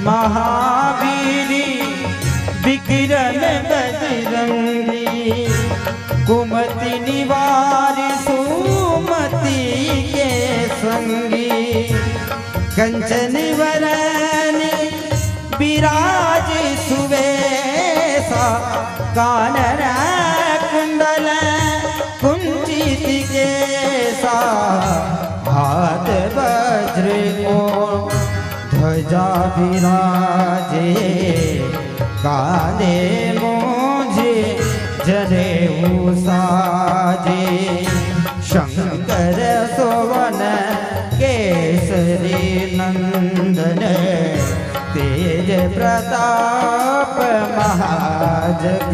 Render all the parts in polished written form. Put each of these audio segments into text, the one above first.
महावीरी विकिरण बजरंगी, कुमति निवार सुमति के संगी, कंचन वरन विराज सुवेशा, कानन कुंडल कुंचित केसा, हाथ वज्र को ध्वजा विराजे, कांधे मुझे जनेऊ साजे, शंकर सोवन केसरी नंदन, तेज प्रताप महाजगवंदन।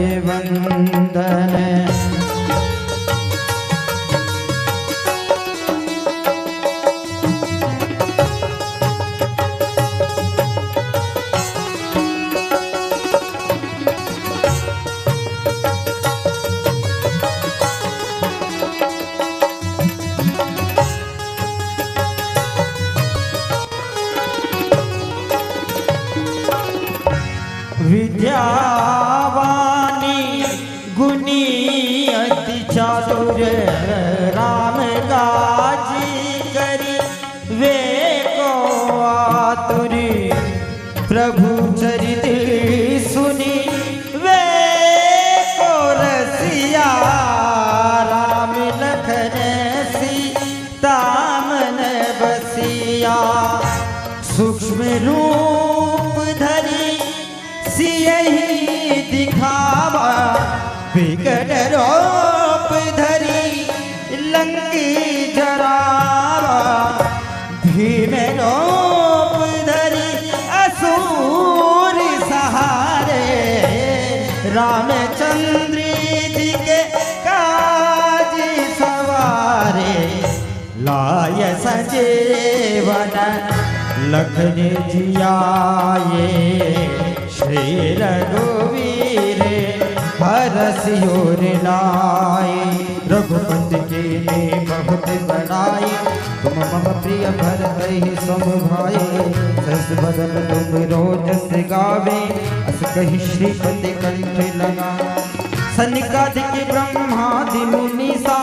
विद्यावानी गुणी अति चातुर, राम काजी करी वे को आतुरी, प्रभु चरित सुनी वे को रसिया, राम लखन सीता मन बसिया, सूक्ष्म रूप धरी सियहि दिखावा, विकट रूप धरी लंक जरावा, भीम रूप धरी असुर सहारे, रामचंद्र जी के काज सवारे, लाय सजीवन लखन जियाए, श्री रघुवीर हरसियोर लाए, रघुपति के ने बहुत बनाए, तुम मम प्रिय भरतहि सम भाई, सस बदन तुम रोजस गावे, अस कहि श्रीपति कंठ लगा, सनिकादिक ब्रह्मादि मुनीसा,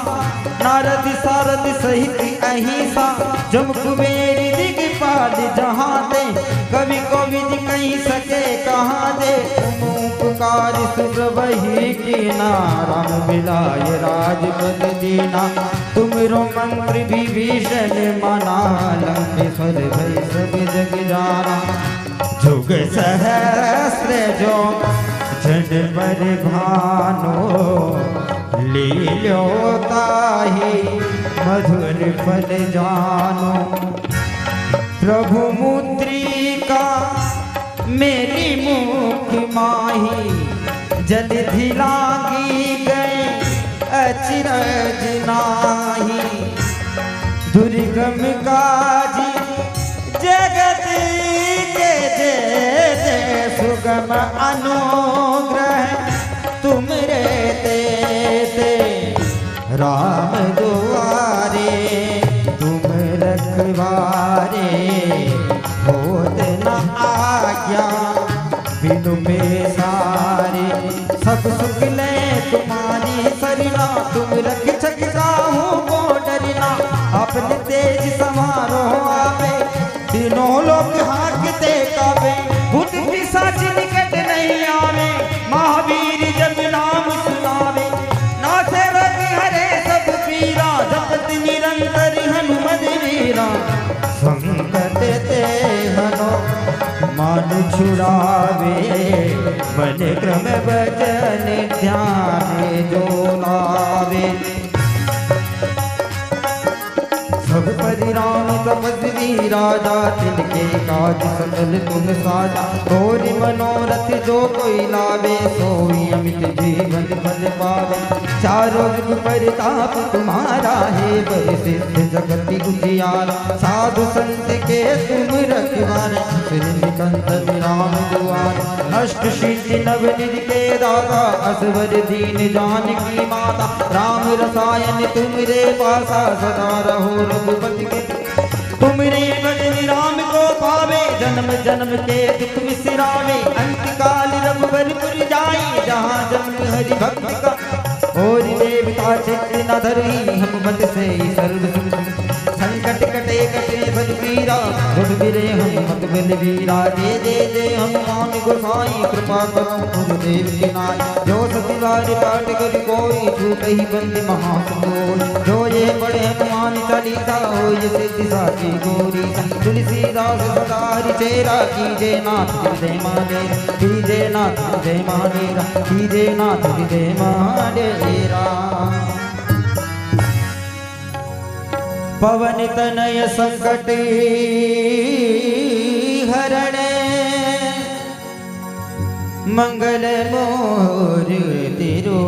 नारद सारद सहित अहिंसा, जम कुबेर दिगपाल जहाँ दे, कवि कोविद कहीं सके कहाँ दे, उपकार सुरवही कीना, राम मिलाय राजपद दीना, तुमरो मंत्र विभीषण माना, लंकेश्वर भई सब जग जाना, जुग सहस्र जो जन पर भानो, लील्यो ताहि मधुर फल जानो, प्रभु मुद्रिका मेरी मुख माही, जलधि लागी गए अचरज नाही, दुर्गम काज जगत के जेते, सुगम अनुग्रह तुमरे तेते, राम दुआरे तुम रखवारे, होत न आज्ञा बिनु बेसारे, सब सुख ले तुम्हारी सरिना, तुम रक्षक काहू को डरना, अपने तेज समारो आवे, तीनों लोग हाकते काबे, भूत पिशाच निकट नहीं आवे, महावीर जब नाम सुनावे, नासे रोग हरे सब पीरा, जपत निरंतर हनुमत वीरा, संकट ते हनो मान छुड़ावे, मन क्रम भजन ध्यान जो लावे, सब परिराम तपस्वी राजा, तिनके काज सकल तुम साजा, और मनोरथ जो कोई लावे, सोई अमित जीवन फल पावे, चारों जुग परिताप तुम्हारा है, बड़े सिद्ध जगति उजियारा, साधु संत के तुम रखवारे, श्री निकंदन राम दुआरे, अष्ट सिद्धि नवनिधि के दाता, असवर दीन जानकी माता, राम रसायन तुमरे पासा, सदा रहो रघुपति के तुमरे भजन राम को पावे, जन्म जन्म के दुख विसरावे। अंत काल रघुबरपुर जाई, जहाँ जन्म हरि भक्त का। और देवता चित्त न धरई, हनुमत से सर्व संकट कटे कटे बलबीरा। रघुबीरे हनुमत बलबीरा, जय जय जय हनुमान गोसाई। कृपा करो गुरुदेव की नाई, जो सतिवार पाठ कर कोई। छूटहि बंद महासुकोई, जो ये पढ़े हनुमान चालीसा। हो ये सिद्धि साची गोरी, तुलसीदास सदा हरिचेरा। कीजे नाथ हृदय माने, कीजे नाथ हृदय मानेरा, कीजे नाथ हृदय मानेरा। पवन तनय संकट हरण, मंगल मूर्ति रूप।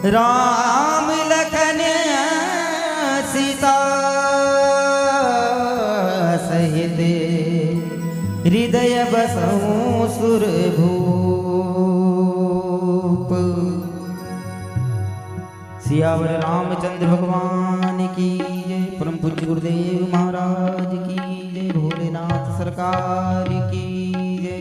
राम लखन सीता सहित, हृदय बसऊं सुरभूप। सियावर रामचंद्र भगवान की जय। परम पूज्य गुरुदेव महाराज की जय। भोलेनाथ सरकार की जय।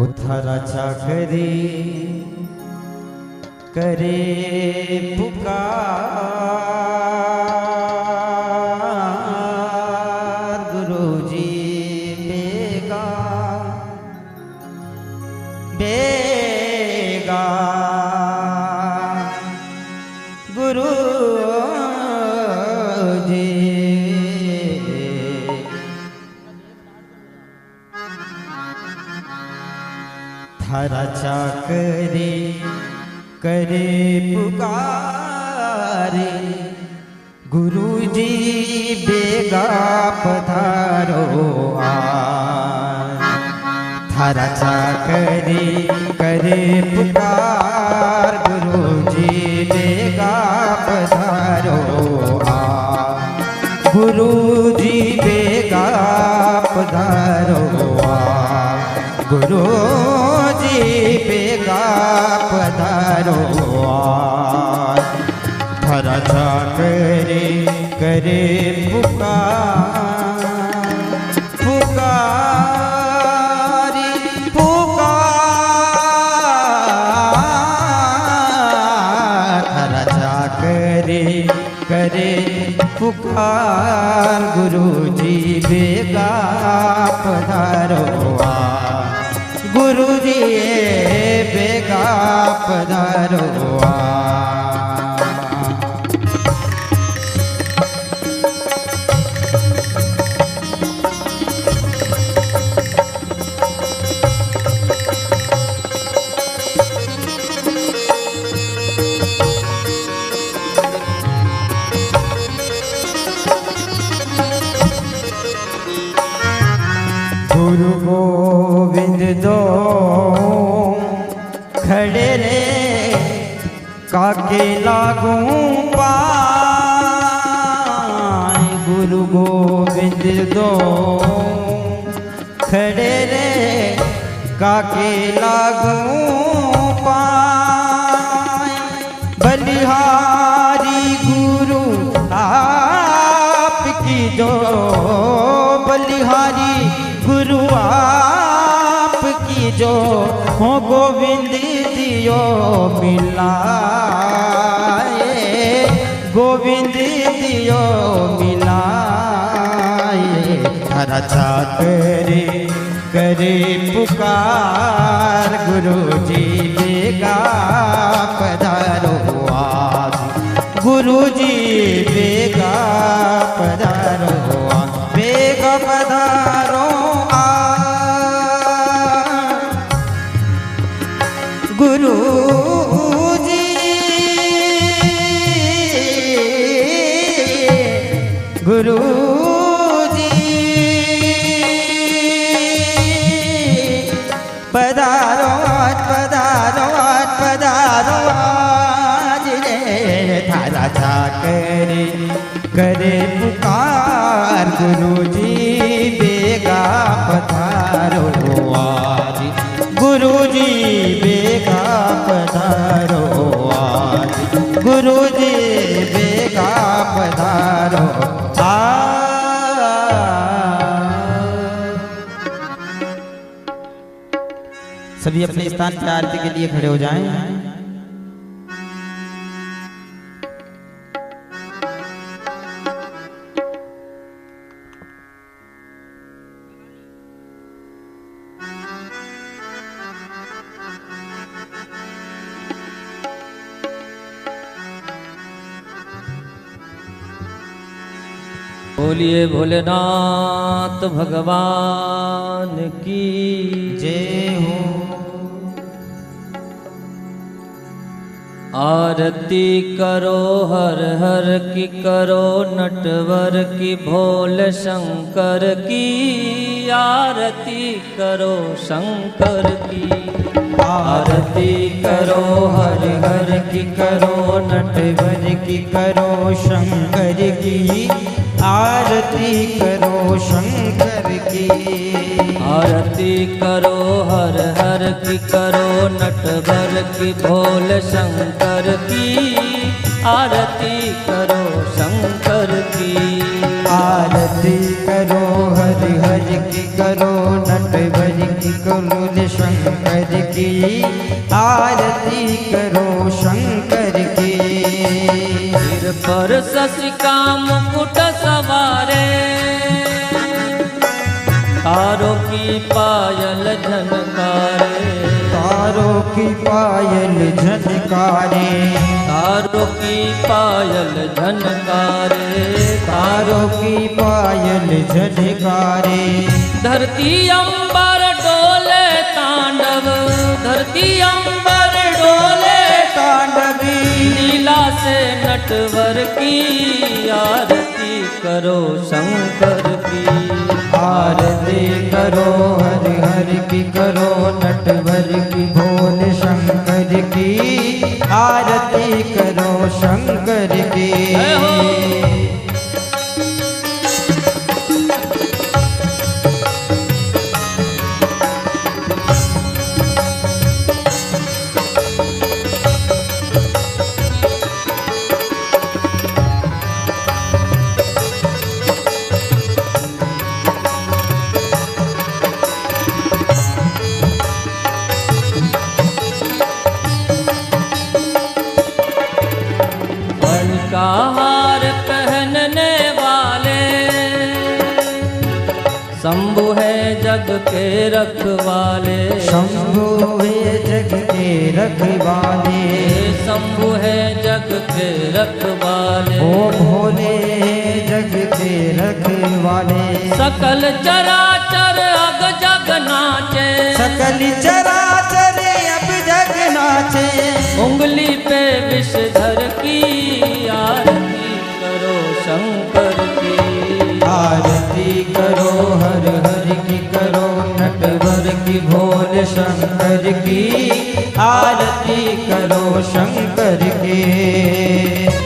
उथरा चाकरी करे पुकार। गुरुजी बेगा बेगा, गुरुजी थारा चाकरी करे पुकारे। गुरुजी बेगा पधारो आज। थारा चाकरी करे पुकार, गुरुजी बेगा पधारो आज। गुरुजी बेगा पधारो आज। गुरुजी बेगा पधारो आज। थारा चाकरी करे पुकार, पुकारी पुकार। थारा चाकरी करे पुकार, गुरुजी बेगा पधारो आज। गुरुजी बेगा पधारो आज। गुरु गोविंद दो खड़े रे, काके लागूं पाए। गुरु गोविंद दो खड़े रे, काके लागूं पाए। बलिहारी गुरु आपकी जो, बलिहारी गुरु आपकी जो। हो गोविंद दियो मिलाए, गोविंद दियो मिलाए। थारा चाकरी करे पुकार, गुरुजी बेगा पधारो आज। गुरु गुरुजी बेगा पधारो बेगा पधारो गुरुजी गुरुजी पधारो पधारो पधारो आज रे थारा छा करे पुकार गुरुजी बेगा पधारो आज गुरुजी बेगा पधारो आज गुरुजी बेगा पधारो सभी अपने स्थान पर आरती के लिए खड़े हो जाएं। बोलिए भोलेनाथ भगवान की जय हो। आरती करो हर हर की करो नटवर की भोले शंकर की आरती करो शंकर की आरती करो हर हर की करो नटवर की करो शंकर की आरती करो शंकर की आरती करो हर हर की करो नटवर की भोले शंकर की आरती करो शंकर की आरती करो हर हर की करो नटवर की करो शंकर की आरती करो शंकर की सिर पर शशिका मुकुट सवारे तारों की पायल झनकारे तारों की पायल झनकारे तारों की पायल झनकारे तारों की पायल झनकारे धरती अंबर डोले तांडव धरती अंबर डोले तांडवी लीला से नटवर की आरती करो शंकर की आरती करो हर हर की करो नटवर की भोले शंकर की आरती करो शंकर की हार पहनने वाले शंभु है जग के रखवाले शंभु है जग के रखवाले शंभु है जग के रखवाले ओ भोले जग के रखवाले सकल चराचर अब जग नाचे सकल चराचर अब जग नाचे उंगली पे विषधर की आरती करो शंकर की आरती करो हर हर की करो नटवर की भोले शंकर की आरती करो शंकर की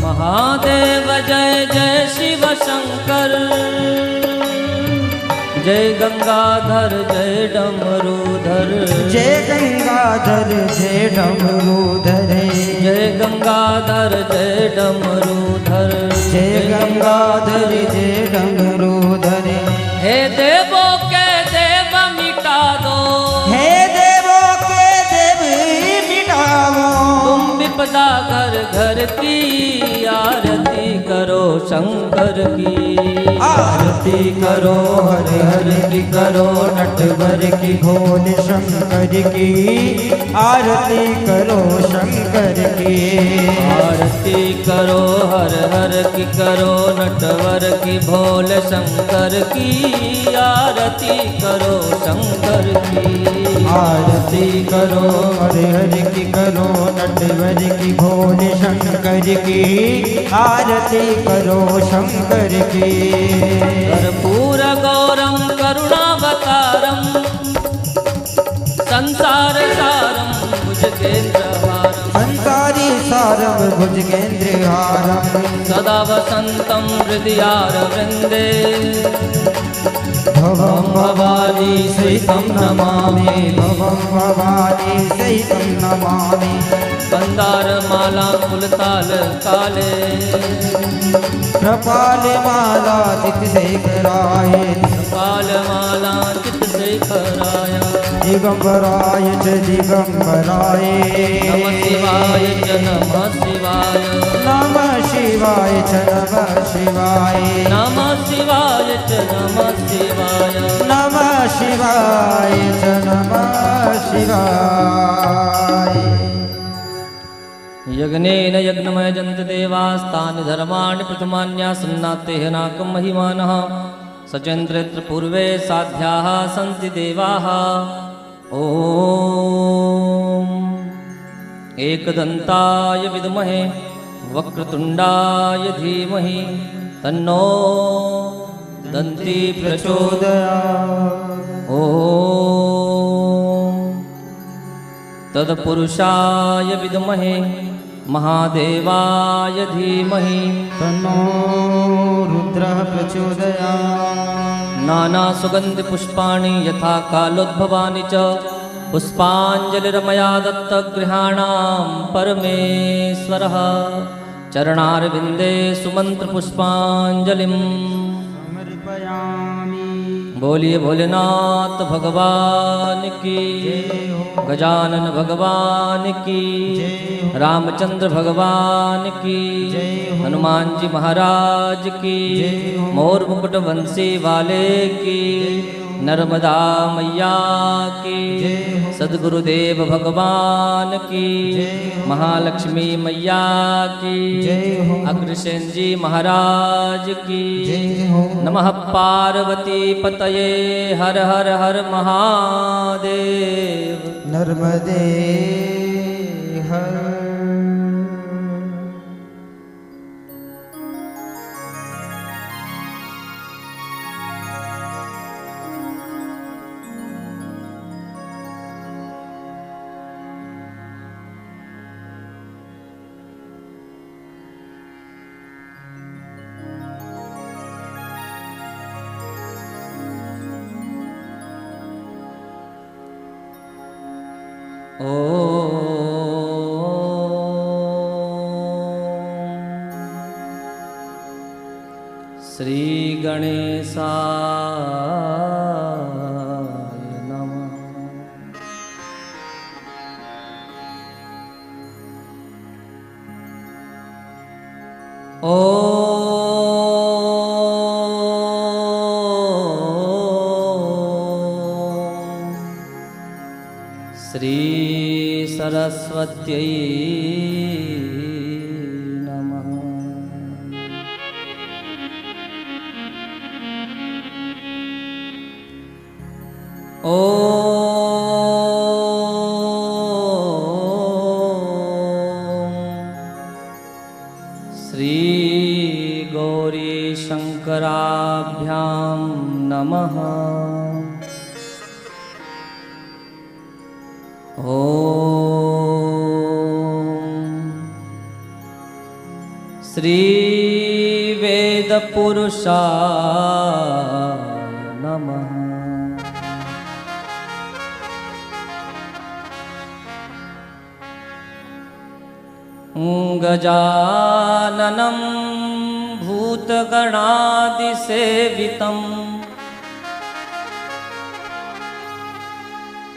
महादेव जय जय शिव शंकर जय गंगाधर जय डमरूधर जय गंगाधर जय डमरूधर जय गंगाधर जय डमरूधर जय गंगाधर जय डमरूधर। हे देवों के देव मिटा दो, हे देवों के देव मिटाओ। तुम विपदा घर घर की आरती करो शंकर की। आरती करो हर हर की करो नटवर की भोले शंकर की। आरती करो शंकर की। आरती करो हर हर की करो नटवर की भोले शंकर की। आरती करो शंकर की। आरती करो हर हर की करो नटवर की भोले शंकर की। आरती करो शंकर की। कर्पूर गौरम करुणावतारम संसार सारम भुजगेन्द्रहारम। संसारी सारम भुजगेन्द्रहारम। सदा वसंतम हृदयार वृंदे भवं भवानी सहितं नमामि। भवं भवानी सहितं नमामि। मंदार माला फुलताल काले कृपाल माला चित से कराए। कृपाल माला चित से कराया। दिगंबराय च दिगंबराय। नमः शिवाय च नमः शिवाय। नमः शिवाय च नमः शिवाय। नमः शिवाय च नमः शिवाय। नमः शिवाय च नमः शिवाय। यज्ञेन यज्ञमय जन्त देवास्तानि धर्माणि प्रथमान्यासन्नातेह नाकं महिमानः। सचन्द्रेत्र पूर्वे साध्याः सन्ति देवाः। ॐ एकदन्ताय विद्महे वक्रतुण्डाय धीमहि तन्नो दन्ती प्रचोदयात्। ॐ तत्पुरुषाय विद्महे महादेवाय धीमहि तन्नो रुद्रः प्रचोदयात्। नानासुगन्धिपुष्पाणि यथा कालोद्भवानि च पुष्पाञ्जलिर्मया दत्तगृहाणां परमेश्वरः। चरणारविन्दे सुमन्त्रपुष्पाञ्जलिं समर्पयामि। बोलिए भोलेनाथ भगवान की, गजानन भगवान की, रामचंद्र भगवान की, हनुमान जी महाराज की, मोर मुकुट वंशी वाले की, नर्मदा मैया की, सद्गुरुदेव भगवान की, महालक्ष्मी मैया की, अग्रसेन जी महाराज की। नमः पार्वती पतये हर हर हर महादेव। नर्मदे हर। श्री गणेशाय नमः। श्री सरस्वत्यै नमः। श्री गौरी शंकराभ्यां नमः। श्री वेद पुरुषाय नमः। गजाननं भूतगणाधिसेवितं भूतगणादिसेवितम्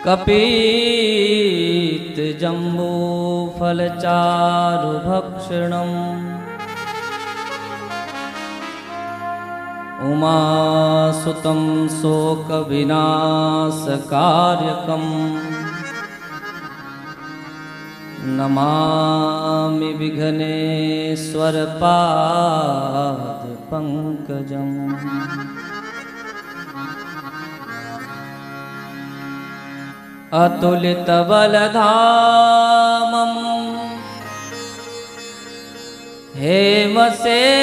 कपीतजम्बूफलचारुभक्षणम् उमासुतं शोकविनाशकार्यकम् नमामि विघ्नेश्वरपादपङ्कजम्। अतुलितबलधामम् हेमशैलावधेहम्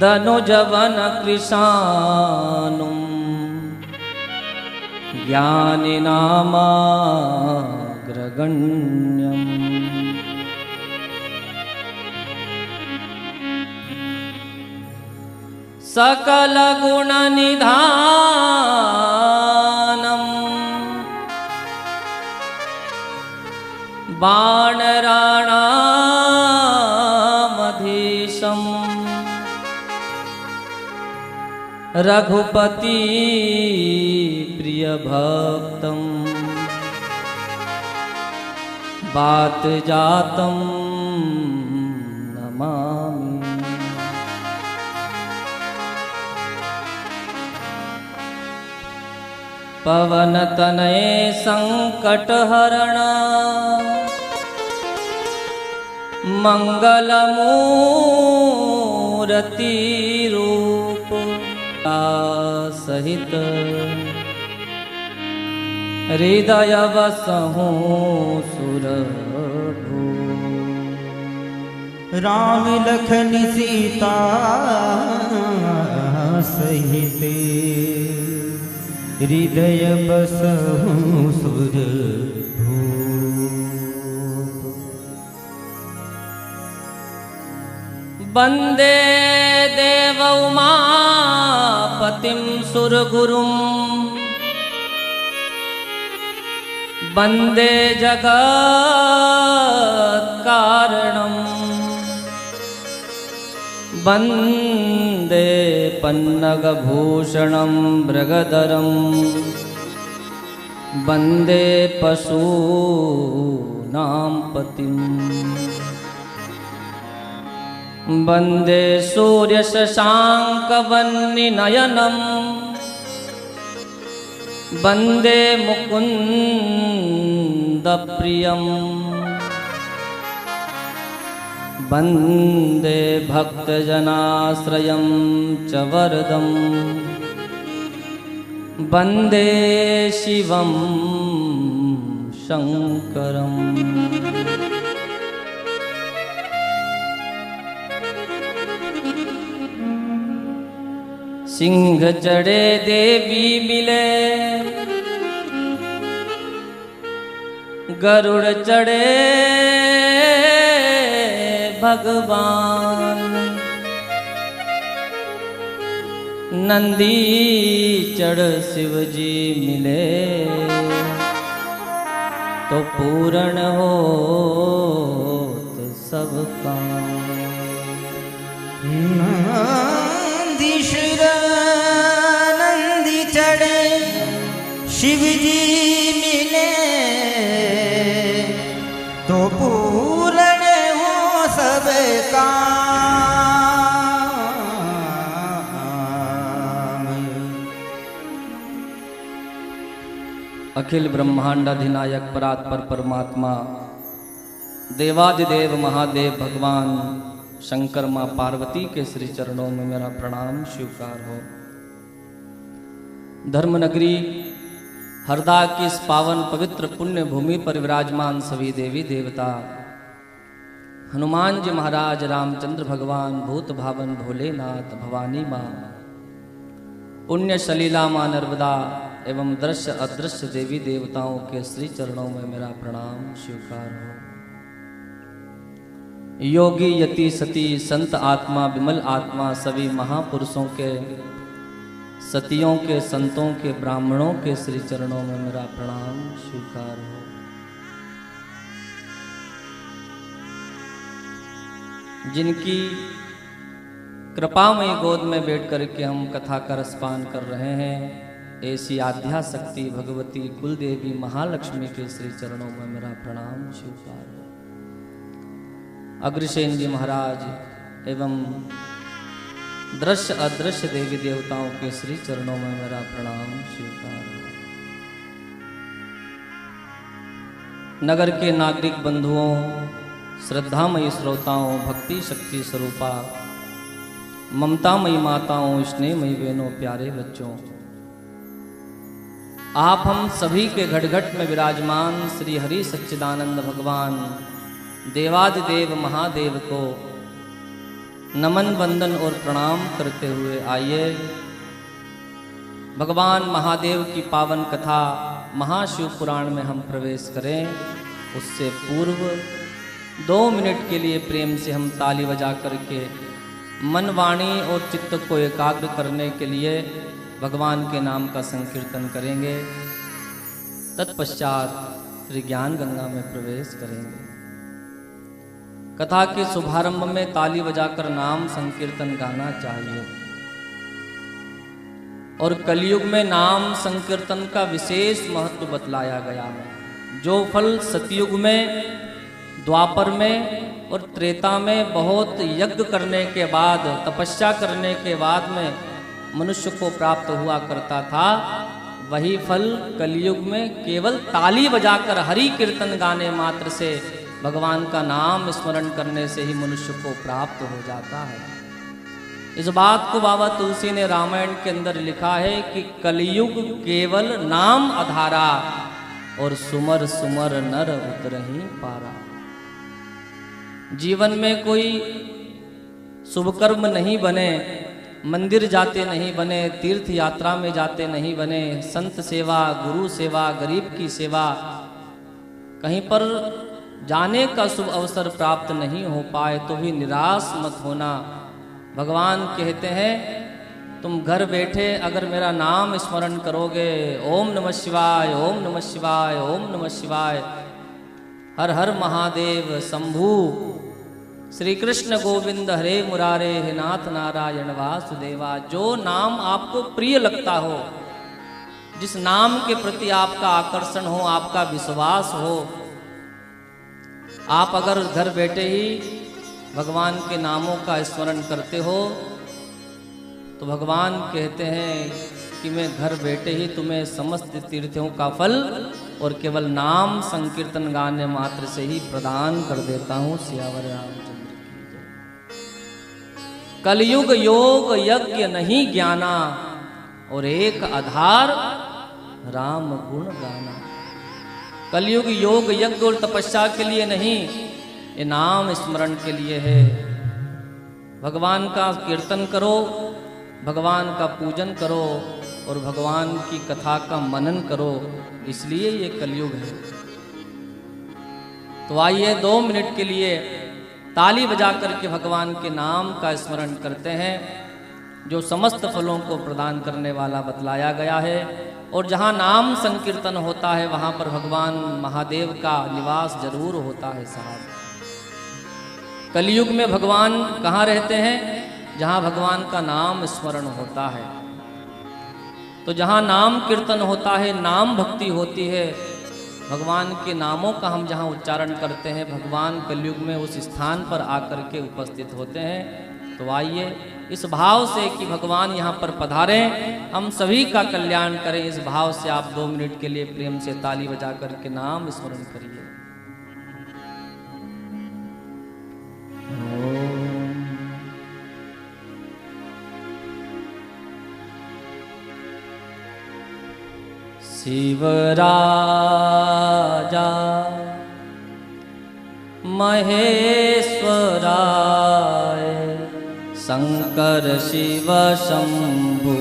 दनुजवनकृशानुं ज्ञानिनामाग्रगण्यम्। सकलगुणनिधानम् वानराणामधीशम् रघुपति प्रियभक्तम् वातजातं नमामि। पवनतनये संकटहरण मंगलमूर्ति रूप सहित हृदय बसहु सुरभू। राम लखन सीता सहित हृदय बसहु सुरभू। वन्दे देवउमापतिं सुरगुरुं वन्दे जगत्कारणं वन्दे पन्नगभूषणं मृगधरं वन्दे पशूनां पतिम्। वन्दे सूर्यशशाङ्कवह्निनयनं वन्दे मुकुन्दप्रियं वन्दे भक्तजनाश्रयं च वरदं वन्दे शिवं शङ्करम्। सिंह चढ़े देवी मिले गरुड़ चढ़े भगवान नंदी चढ़ शिव जी मिले तो पूर्ण हो सब काम। नंदी चढ़े शिव जी मिले तो पूर्ण हो सब काम। अखिल ब्रह्मांडाधिनायक परात्पर परमात्मा देवादिदेव महादेव भगवान शंकर माँ पार्वती के श्री चरणों में मेरा प्रणाम स्वीकार हो। धर्मनगरी हरदा की इस पावन पवित्र पुण्य भूमि पर विराजमान सभी देवी देवता, हनुमान जी महाराज, रामचंद्र भगवान, भूत भावन भोलेनाथ, भवानी माँ, पुण्य सलीला माँ नर्मदा एवं दृश्य अदृश्य देवी देवताओं के श्री चरणों में मेरा प्रणाम स्वीकार हो। योगी यति सती संत आत्मा विमल आत्मा सभी महापुरुषों के, सतियों के, संतों के, ब्राह्मणों के श्री चरणों में मेरा प्रणाम स्वीकार हो। जिनकी कृपामयी गोद में बैठ करके हम कथा का रसपान कर रहे हैं, ऐसी आध्या शक्ति भगवती कुलदेवी महालक्ष्मी के श्री चरणों में मेरा प्रणाम स्वीकार। अग्रसेन जी महाराज एवं दृश्य अदृश्य देवी देवताओं के श्री चरणों में मेरा प्रणाम स्वीकार। नगर के नागरिक बंधुओं, श्रद्धामयी श्रोताओं, भक्ति शक्ति स्वरूपा, ममतामयी माताओं, स्नेहमयी बहनों, प्यारे बच्चों, आप हम सभी के घट घट में विराजमान श्री हरि सच्चिदानंद भगवान देवादिदेव महादेव को नमन वंदन और प्रणाम करते हुए आइए भगवान महादेव की पावन कथा महाशिव पुराण में हम प्रवेश करें। उससे पूर्व 2 मिनट के लिए प्रेम से हम ताली बजा करके मन, वाणी और चित्त को एकाग्र करने के लिए भगवान के नाम का संकीर्तन करेंगे। तत्पश्चात श्री ज्ञान गंगा में प्रवेश करेंगे। कथा के शुभारंभ में ताली बजाकर नाम संकीर्तन गाना चाहिए। और कलयुग में नाम संकीर्तन का विशेष महत्व बतलाया गया है। जो फल सतयुग में, द्वापर में और त्रेता में बहुत यज्ञ करने के बाद, तपस्या करने के बाद में मनुष्य को प्राप्त हुआ करता था, वही फल कलयुग में केवल ताली बजाकर हरि कीर्तन गाने मात्र से, भगवान का नाम स्मरण करने से ही मनुष्य को प्राप्त हो जाता है। इस बात को बाबा तुलसी ने रामायण के अंदर लिखा है कि कलयुग केवल नाम आधारा और सुमर सुमर नर उतरहि पारा। जीवन में कोई शुभ कर्म नहीं बने, मंदिर जाते नहीं बने, तीर्थ यात्रा में जाते नहीं बने, संत सेवा, गुरु सेवा, गरीब की सेवा, कहीं पर जाने का शुभ अवसर प्राप्त नहीं हो पाए तो भी निराश मत होना। भगवान कहते हैं तुम घर बैठे अगर मेरा नाम स्मरण करोगे, ओम नमः शिवाय, ओम नमः शिवाय, ओम नमः शिवाय, हर हर महादेव शंभु, श्री कृष्ण गोविंद हरे मुरारे, हे नाथ नारायण वासुदेवा, जो नाम आपको प्रिय लगता हो, जिस नाम के प्रति आपका आकर्षण हो, आपका विश्वास हो, आप अगर घर बैठे ही भगवान के नामों का स्मरण करते हो तो भगवान कहते हैं कि मैं घर बैठे ही तुम्हें समस्त तीर्थों का फल और केवल नाम संकीर्तन गाने मात्र से ही प्रदान कर देता हूँ। सियावर रामचंद्र की जय। कलयुग योग यज्ञ नहीं ज्ञाना और एक आधार राम गुण गाना। कलयुग योग यज्ञ और तपस्या के लिए नहीं, ये नाम स्मरण के लिए है। भगवान का कीर्तन करो, भगवान का पूजन करो और भगवान की कथा का मनन करो, इसलिए ये कलयुग है। तो आइए 2 मिनट के लिए ताली बजा करके भगवान के नाम का स्मरण करते हैं, जो समस्त फलों को प्रदान करने वाला बतलाया गया है। और जहाँ नाम संकीर्तन होता है वहाँ पर भगवान महादेव का निवास जरूर होता है साहब। कलयुग में भगवान कहाँ रहते हैं? जहाँ भगवान का नाम स्मरण होता है। तो जहाँ नाम कीर्तन होता है, नाम भक्ति होती है, भगवान के नामों का हम जहाँ उच्चारण करते हैं, भगवान कलयुग में उस स्थान पर आकर के उपस्थित होते हैं। तो आइए इस भाव से कि भगवान यहाँ पर पधारें, हम सभी का कल्याण करें, इस भाव से आप 2 मिनट के लिए प्रेम से ताली बजा करके नाम स्मरण करिए। शिव राजा महेश्वराय शंकर शिव शंभु,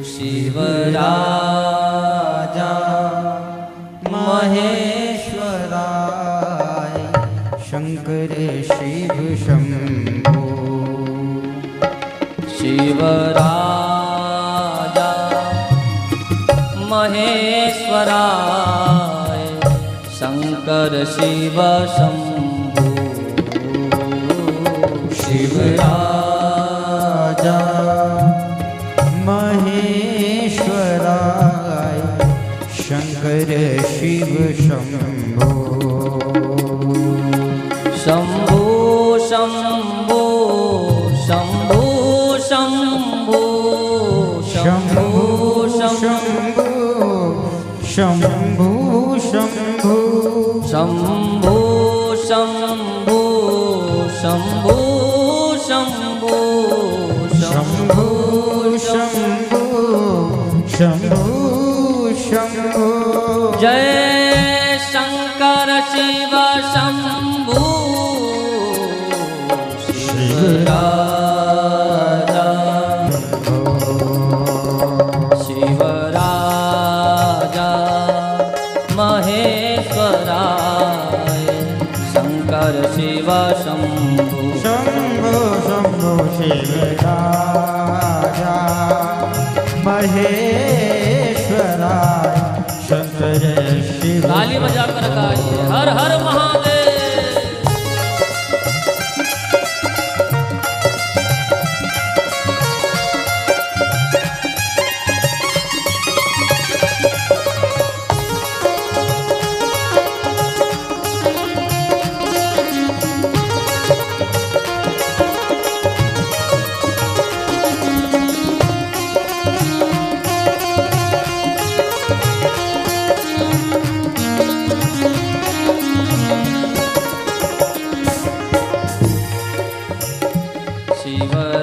शिव राजा महेश्वराय शंकर शिव शंभु, शिव राजा महेश्वराय शंकर शिव शंभु, शिव राजा महेश्वराय शंकर शिव शंभो शंभो शंभो शंभो शंभो शंभो शंभो शंभो शंभो शंभो शंभो शंभो शंभो शंभो शंभो शंभो शंभो जय शंकर शिव शंभो शिव राजा शिव राजा महेश्वराय शंकर शिव शंभो शंभो शंभो शिव राजा महेश्वराय शंकर शिव ताली बजाकर गाइए हर हर महादेव।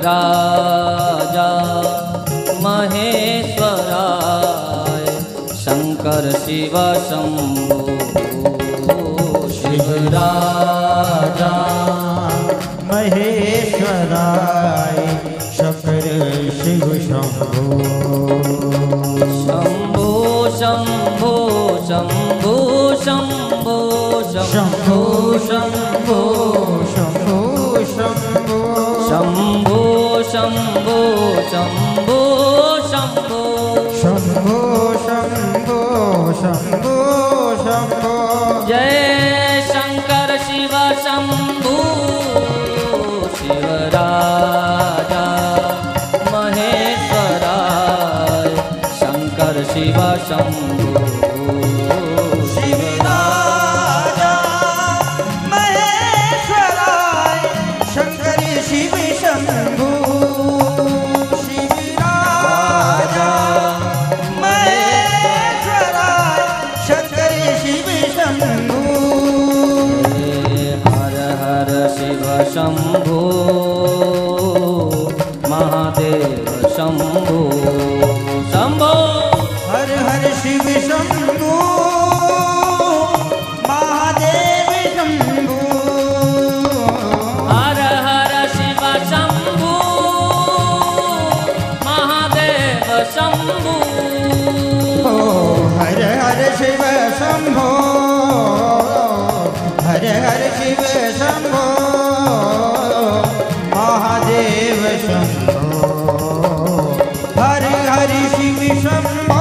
राजा महेश्वराय शंकर शिव शंभो शिव राजा महेश्वराय शंकर शिव शंभो शंभो शंभो शंभो शंभो शंभो शंभो शंभो शंभो शंभो शंभो शंभो शंभो शंभो शंभो शंभो शंभो जय शंकर शिव शंभो शिव राजा महेश्वराय शंकर शिव शंभो शिव राजा महेश्वराय शंकर शिव शंभो शिव राजा महेश्वराय शंकर शिव शंभो हर हर शिव शंभो महादेव शंभो शंभो हर हर शिव शंभो महादेव शंभो हर हर शिव शंभो महादेव शंभो हर हर शिव शंभो हर हर शिव शंभो महादेव शंभो हर हर शिव शंभो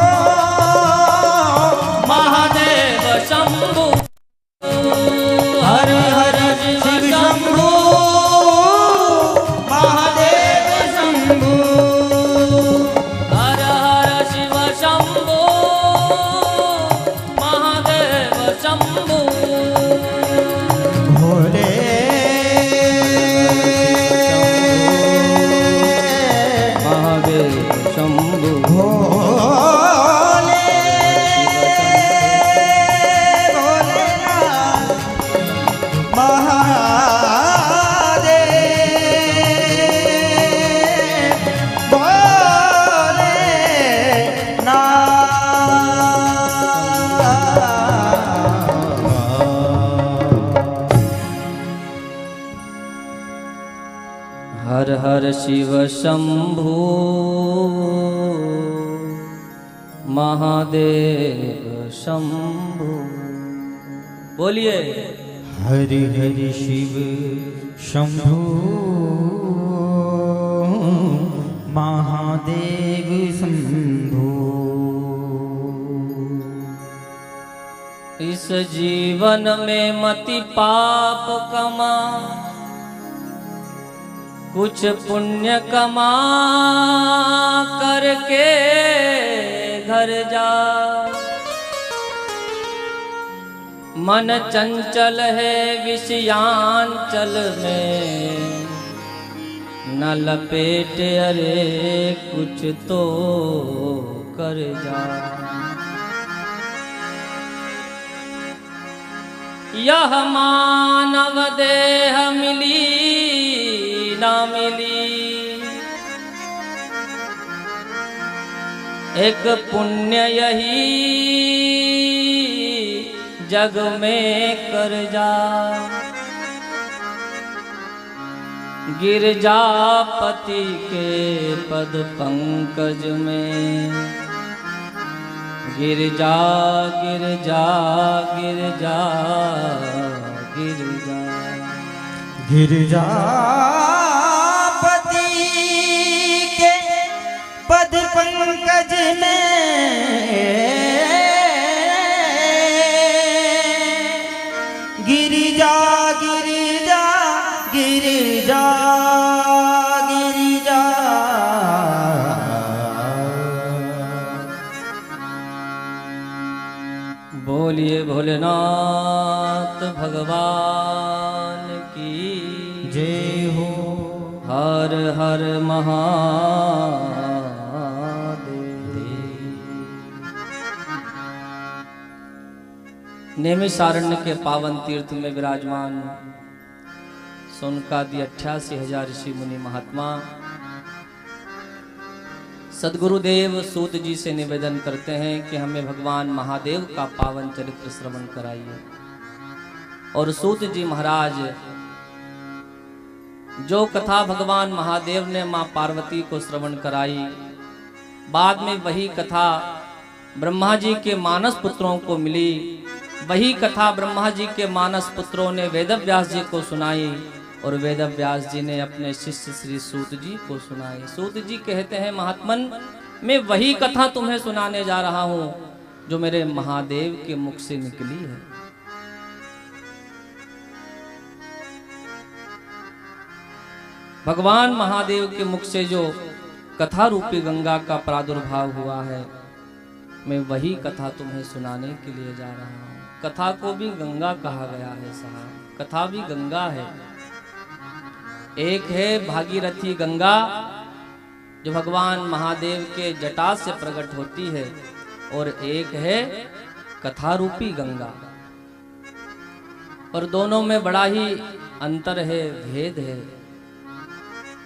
महादेव शंभो हर हर शिव शंभो महादेव शंभो हर हर शिव शंभो महादेव शंभो भोले महादेव शंभो भोले भोलेनाथ महादेव भोलेनाथ हर हर शिव शंभो महादेव शंभो बोलिए हरि हरि शिव शंभो महादेव शंभो इस जीवन में मति पाप कमा कुछ पुण्य कमा करके घर जा, मन चंचल है विषयांचल में, न लपेट अरे कुछ तो कर जा। यह मानव देह मिली ना मिली, एक पुण्य यही जग में कर जा। गिरजापति के पद पंकज में, गिर जा गिर जा गिर जा गिर जा। गिरजापति के पद पंकज में, गिर जा गिर जा गिर जा गिर जा। बोलिए भोलेनाथ भगवान की जय हो। हर हर महादेव। नैमिषारण्य के पावन तीर्थ में विराजमान सोनकादि 88,000 ऋषि मुनि महात्मा सदगुरुदेव सूत जी से निवेदन करते हैं कि हमें भगवान महादेव का पावन चरित्र श्रवण कराइए। और सूत जी महाराज जो कथा भगवान महादेव ने मां पार्वती को श्रवण कराई, बाद में वही कथा ब्रह्मा जी के मानस पुत्रों को मिली। वही कथा ब्रह्मा जी के मानस पुत्रों ने वेदव्यास जी को सुनाई और वेदव्यास जी ने अपने शिष्य श्री सूत जी को सुनाई। सूत जी कहते हैं, महात्मन मैं वही कथा तुम्हें सुनाने जा रहा हूं जो मेरे महादेव के मुख से निकली है। भगवान महादेव के मुख से जो कथा रूपी गंगा का प्रादुर्भाव हुआ है, मैं वही कथा तुम्हें सुनाने के लिए जा रहा हूं। कथा को भी गंगा कहा गया है साहब, कथा भी गंगा है। एक है भागीरथी गंगा जो भगवान महादेव के जटा से प्रकट होती है, और एक है कथा रूपी गंगा। और दोनों में बड़ा ही अंतर है, भेद है।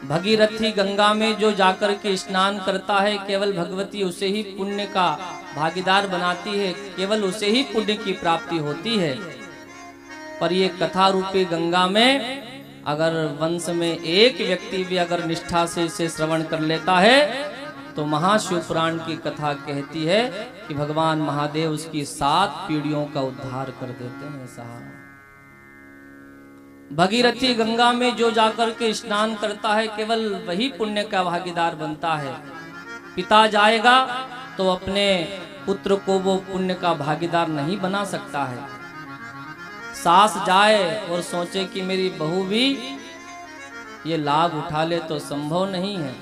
भगीरथी गंगा में जो जाकर के स्नान करता है, केवल भगवती उसे ही पुण्य का भागीदार बनाती है, केवल उसे ही पुण्य की प्राप्ति होती है। पर ये कथा रूपी गंगा में अगर वंश में एक व्यक्ति भी अगर निष्ठा से इसे श्रवण कर लेता है तो महाशिव पुराण की कथा कहती है कि भगवान महादेव उसकी 7 पीढ़ियों का उद्धार कर देते हैं साहब। भगीरथी गंगा में जो जाकर के स्नान करता है, केवल वही पुण्य का भागीदार बनता है। पिता जाएगा तो अपने पुत्र को वो पुण्य का भागीदार नहीं बना सकता है। सास जाए और सोचे कि मेरी बहू भी ये लाभ उठा ले तो संभव नहीं है।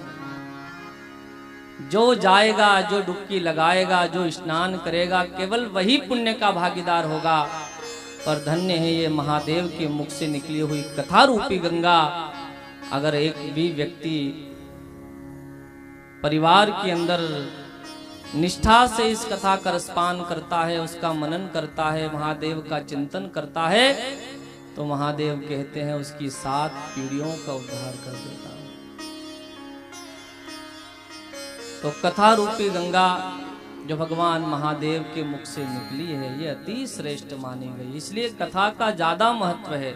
जो जाएगा, जो डुबकी लगाएगा, जो स्नान करेगा, केवल वही पुण्य का भागीदार होगा। पर धन्य है ये महादेव के मुख से निकली हुई कथा रूपी गंगा। अगर एक भी व्यक्ति परिवार के अंदर निष्ठा से इस कथा का रसपान करता है, उसका मनन करता है, महादेव का चिंतन करता है, तो महादेव कहते हैं उसकी 7 पीढ़ियों का उद्धार कर देता है। तो कथा रूपी गंगा जो भगवान महादेव के मुख से निकली है, ये अति श्रेष्ठ मानी गई। इसलिए कथा का ज्यादा महत्व है।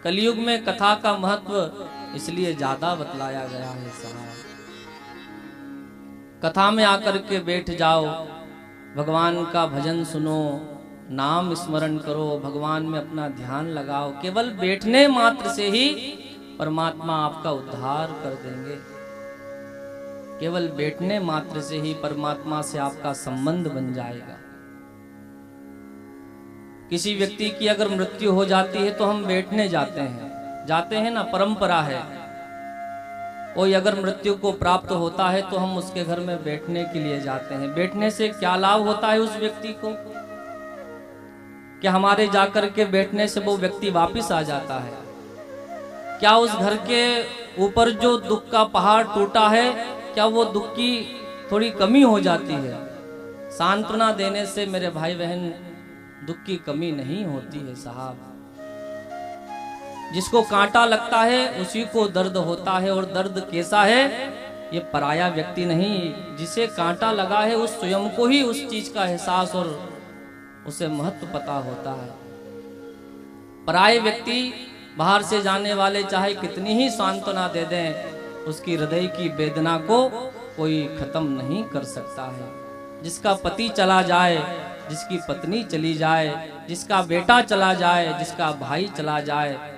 कलयुग में कथा का महत्व इसलिए ज्यादा बतलाया गया है साहब। कथा में आकर के बैठ जाओ, भगवान का भजन सुनो, नाम स्मरण करो, भगवान में अपना ध्यान लगाओ। केवल बैठने मात्र से ही परमात्मा आपका उद्धार कर देंगे। केवल बैठने मात्र से ही परमात्मा से आपका संबंध बन जाएगा। किसी व्यक्ति की अगर मृत्यु हो जाती है तो हम बैठने जाते हैं ना, परंपरा है। कोई अगर मृत्यु को प्राप्त होता है तो हम उसके घर में बैठने के लिए जाते हैं। बैठने से क्या लाभ होता है उस व्यक्ति को? क्या हमारे जाकर के बैठने से वो व्यक्ति वापस आ जाता है? क्या उस घर के ऊपर जो दुख का पहाड़ टूटा है, क्या वो दुख की थोड़ी कमी हो जाती है? सांत्वना देने से मेरे भाई बहन दुख की कमी नहीं होती है साहब। जिसको कांटा लगता है उसी को दर्द होता है, और दर्द कैसा है ये पराया व्यक्ति नहीं, जिसे कांटा लगा है उस स्वयं को ही उस चीज का एहसास और उसे महत्व पता होता है। पराये व्यक्ति, बाहर से जाने वाले चाहे कितनी ही सांत्वना दे दें, उसकी हृदय की वेदना को कोई खत्म नहीं कर सकता है। जिसका पति चला जाए, जिसकी पत्नी चली जाए, जिसका बेटा चला जाए, जिसका भाई चला जाए,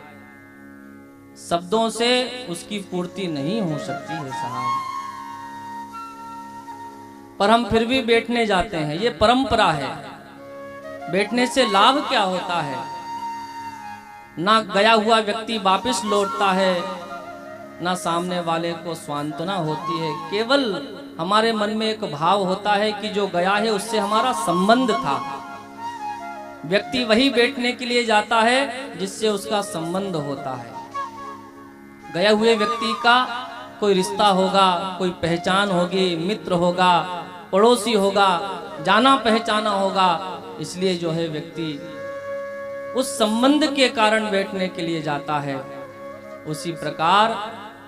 शब्दों से उसकी पूर्ति नहीं हो सकती है साहब। पर हम फिर भी बैठने जाते हैं, ये परंपरा है। बैठने से लाभ क्या होता है? ना गया हुआ व्यक्ति वापस लौटता है, ना सामने वाले को सांत्वना होती है। केवल हमारे मन में एक भाव होता है कि जो गया है उससे हमारा संबंध था। व्यक्ति वही बैठने के लिए जाता है जिससे उसका संबंध होता है। गए हुए व्यक्ति का कोई रिश्ता होगा, कोई पहचान होगी, मित्र होगा, पड़ोसी होगा, जाना पहचाना होगा, इसलिए जो है व्यक्ति उस संबंध के कारण बैठने के लिए जाता है। उसी प्रकार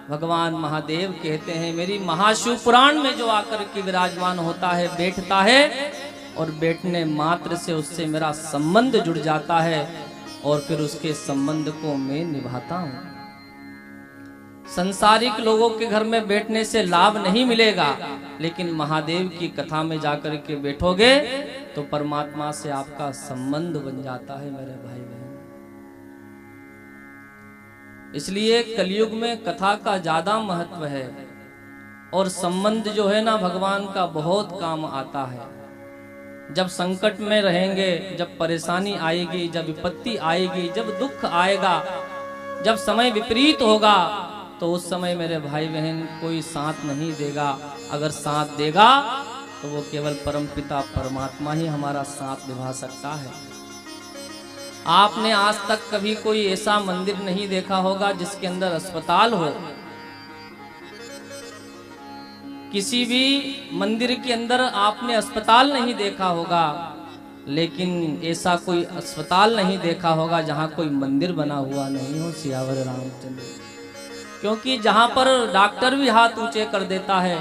भगवान महादेव कहते हैं, मेरी महाशिव पुराण में जो आकर के विराजमान होता है, बैठता है, और बैठने मात्र से उससे मेरा संबंध जुड़ जाता है, और फिर उसके संबंध को मैं निभाता हूं। संसारिक लोगों के घर में बैठने से लाभ नहीं मिलेगा, लेकिन महादेव की कथा में जाकर के बैठोगे तो परमात्मा से आपका संबंध बन जाता है मेरे भाई बहन। इसलिए कलयुग में कथा का ज्यादा महत्व है, और संबंध जो है ना भगवान का बहुत काम आता है। जब संकट में रहेंगे, जब परेशानी आएगी, जब विपत्ति आएगी, जब दुख आएगा, जब समय विपरीत होगा, तो उस समय मेरे भाई बहन कोई साथ नहीं देगा। अगर साथ देगा तो वो केवल परमपिता परमात्मा ही हमारा साथ निभा सकता है। आपने आज तक कभी कोई ऐसा मंदिर नहीं देखा होगा जिसके अंदर अस्पताल हो। किसी भी मंदिर के अंदर आपने अस्पताल नहीं देखा होगा, लेकिन ऐसा कोई अस्पताल नहीं देखा होगा जहां कोई मंदिर बना हुआ नहीं हो। सियावर रामचंद्र। क्योंकि जहां पर डॉक्टर भी हाथ ऊंचे कर देता है,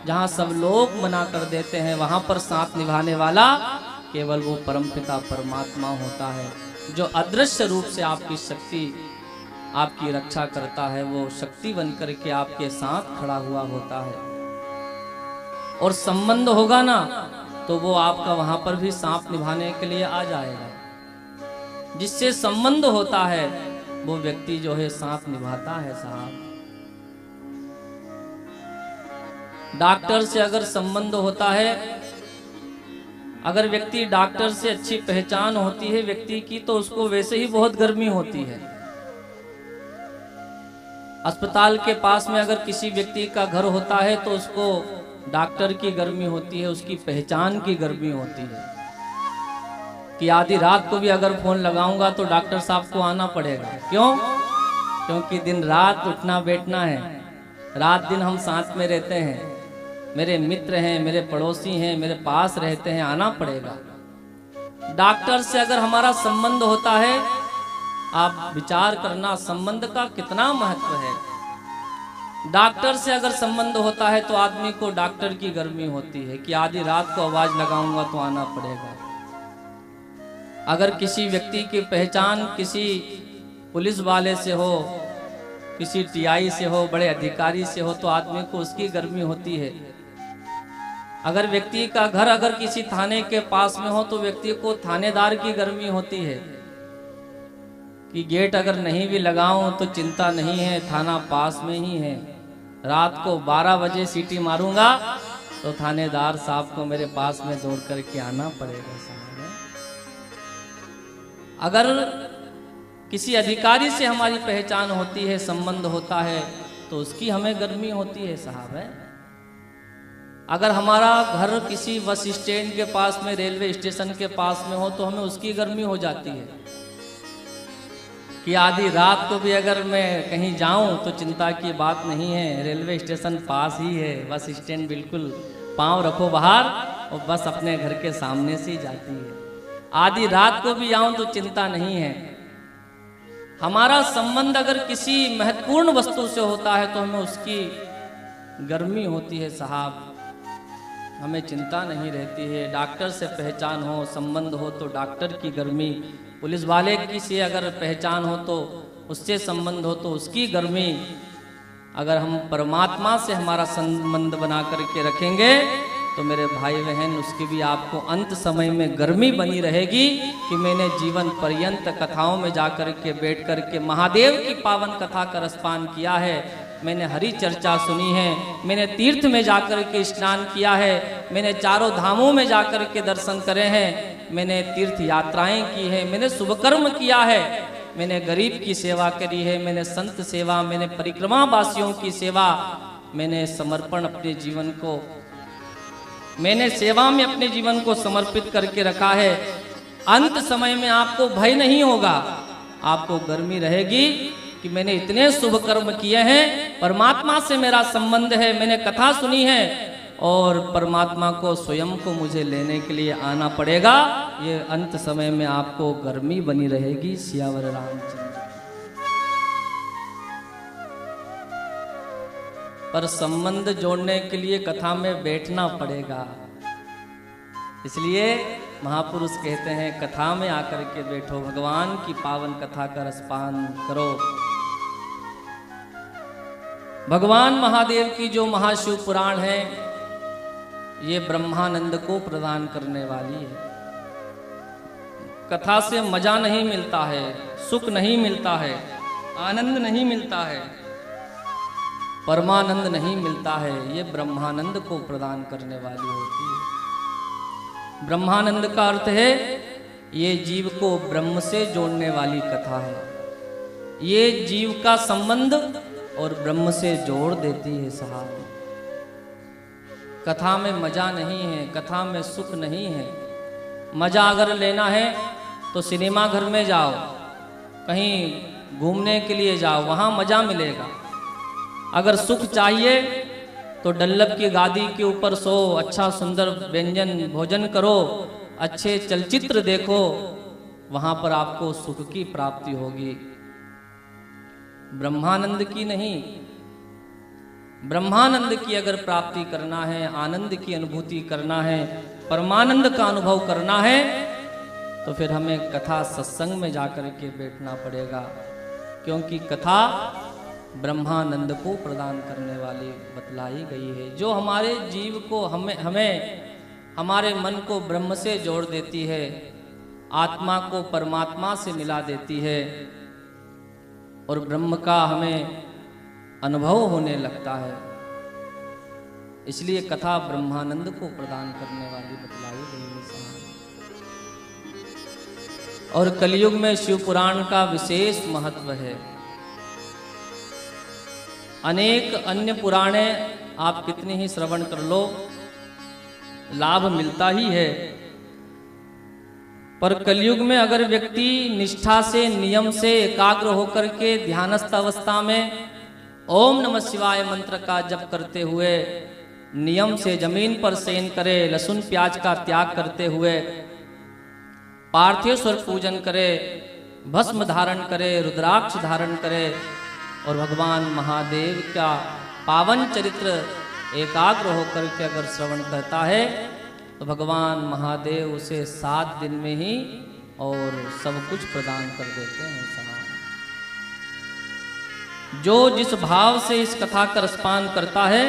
जहां सब लोग मना कर देते हैं, वहां पर साथ निभाने वाला केवल वो परमपिता परमात्मा होता है, जो अदृश्य रूप से आपकी शक्ति, आपकी रक्षा करता है। वो शक्ति बनकर के आपके साथ खड़ा हुआ होता है। और संबंध होगा ना तो वो आपका वहां पर भी सांप निभाने के लिए आ जाएगा। जिससे संबंध होता है वो व्यक्ति जो है सांप निभाता है साहब। डॉक्टर से अगर संबंध होता है, अगर व्यक्ति डॉक्टर से अच्छी पहचान होती है व्यक्ति की, तो उसको वैसे ही बहुत गर्मी होती है। अस्पताल के पास में अगर किसी व्यक्ति का घर होता है तो उसको डॉक्टर की गर्मी होती है, उसकी पहचान की गर्मी होती है कि आधी रात को भी अगर फोन लगाऊंगा तो डॉक्टर साहब को आना पड़ेगा। क्यों? क्योंकि दिन रात उठना बैठना है, रात दिन हम साथ में रहते हैं, मेरे मित्र हैं, मेरे पड़ोसी हैं, मेरे पास रहते हैं, आना पड़ेगा। डॉक्टर से अगर हमारा संबंध होता है, आप विचार करना संबंध का कितना महत्व है। डॉक्टर से अगर संबंध होता है तो आदमी को डॉक्टर की गर्मी होती है कि आधी रात को आवाज लगाऊंगा तो आना पड़ेगा। अगर किसी व्यक्ति की पहचान किसी पुलिस वाले से हो, किसी टीआई से हो, बड़े अधिकारी से हो, तो आदमी को उसकी गर्मी होती है। अगर व्यक्ति का घर अगर किसी थाने के पास में हो तो व्यक्ति को थानेदार की गर्मी होती है कि गेट अगर नहीं भी लगाऊं तो चिंता नहीं है, थाना पास में ही है। रात को 12 बजे सीटी मारूंगा तो थानेदार साहब को मेरे पास में दौड़ करके आना पड़ेगा साहब। अगर किसी अधिकारी से हमारी पहचान होती है, संबंध होता है, तो तो उसकी हमें गर्मी होती है साहब है। अगर हमारा घर किसी बस स्टैंड के पास में, रेलवे स्टेशन के पास में हो तो हमें उसकी गर्मी हो जाती है कि आधी रात को भी अगर मैं कहीं जाऊं तो चिंता की बात नहीं है, रेलवे स्टेशन पास ही है, बस स्टैंड बिल्कुल पांव रखो बाहर और बस अपने घर के सामने से ही जाती है। आधी रात को भी आऊं तो चिंता नहीं है। हमारा संबंध अगर किसी महत्वपूर्ण वस्तु से होता है तो हमें उसकी गर्मी होती है साहब, हमें चिंता नहीं रहती है। डॉक्टर से पहचान हो, संबंध हो तो डॉक्टर की गर्मी, पुलिस वाले की से अगर पहचान हो तो उससे संबंध हो तो उसकी गर्मी। अगर हम परमात्मा से हमारा संबंध बना करके रखेंगे तो मेरे भाई बहन उसकी भी आपको अंत समय में गर्मी बनी रहेगी कि मैंने जीवन पर्यंत कथाओं में जाकर के बैठ कर के महादेव की पावन कथा का रसपान किया है, मैंने हरि चर्चा सुनी है, मैंने तीर्थ में जाकर के स्नान किया है, मैंने चारों धामों में जाकर के दर्शन करे हैं, मैंने तीर्थ यात्राएं की है, मैंने शुभ कर्म किया है, मैंने गरीब की सेवा करी है, मैंने संत सेवा, मैंने परिक्रमा वासियों की सेवा, मैंने समर्पण अपने जीवन को, मैंने सेवा में अपने जीवन को समर्पित करके रखा है। अंत समय में आपको भय नहीं होगा, आपको गर्मी रहेगी कि मैंने इतने शुभ कर्म किए हैं, परमात्मा से मेरा संबंध है, मैंने कथा सुनी है और परमात्मा को स्वयं को मुझे लेने के लिए आना पड़ेगा। ये अंत समय में आपको गर्मी बनी रहेगी। सियावर रामचंद्र। पर संबंध जोड़ने के लिए कथा में बैठना पड़ेगा, इसलिए महापुरुष कहते हैं कथा में आकर के बैठो, भगवान की पावन कथा का रसपान करो। भगवान महादेव की जो महाशिव पुराण है ये ब्रह्मानंद को प्रदान करने वाली है। कथा से मजा नहीं मिलता है, सुख नहीं मिलता है, आनंद नहीं मिलता है, परमानंद नहीं मिलता है, ये ब्रह्मानंद को प्रदान करने वाली होती है। ब्रह्मानंद का अर्थ है ये जीव को ब्रह्म से जोड़ने वाली कथा है, ये जीव का संबंध और ब्रह्म से जोड़ देती है साहब। कथा में मजा नहीं है, कथा में सुख नहीं है। मजा अगर लेना है तो सिनेमा घर में जाओ, कहीं घूमने के लिए जाओ, वहां मजा मिलेगा। अगर सुख चाहिए तो डल्लब की गादी के ऊपर सो, अच्छा सुंदर व्यंजन भोजन करो, अच्छे चलचित्र देखो, वहां पर आपको सुख की प्राप्ति होगी, ब्रह्मानंद की नहीं। ब्रह्मानंद की अगर प्राप्ति करना है, आनंद की अनुभूति करना है, परमानंद का अनुभव करना है तो फिर हमें कथा सत्संग में जाकर के बैठना पड़ेगा, क्योंकि कथा ब्रह्मानंद को प्रदान करने वाली बतलाई गई है, जो हमारे जीव को हमें हमारे मन को ब्रह्म से जोड़ देती है, आत्मा को परमात्मा से मिला देती है और ब्रह्म का हमें अनुभव होने लगता है। इसलिए कथा ब्रह्मानंद को प्रदान करने वाली बतलाई गई है। और कलयुग में शिव पुराण का विशेष महत्व है। अनेक अन्य पुराणे आप कितनी ही श्रवण कर लो, लाभ मिलता ही है, पर कलयुग में अगर व्यक्ति निष्ठा से, नियम से एकाग्र होकर के ध्यानस्थ अवस्था में ओम नमः शिवाय मंत्र का जप करते हुए नियम से जमीन पर शयन करे, लहसुन प्याज का त्याग करते हुए पार्थेश्वर पूजन करे, भस्म धारण करे, रुद्राक्ष धारण करे और भगवान महादेव का पावन चरित्र एकाग्र होकर के अगर श्रवण करता है तो भगवान महादेव उसे 7 दिन में ही और सब कुछ प्रदान कर देते हैं। जो जिस भाव से इस कथा का रसपान करता है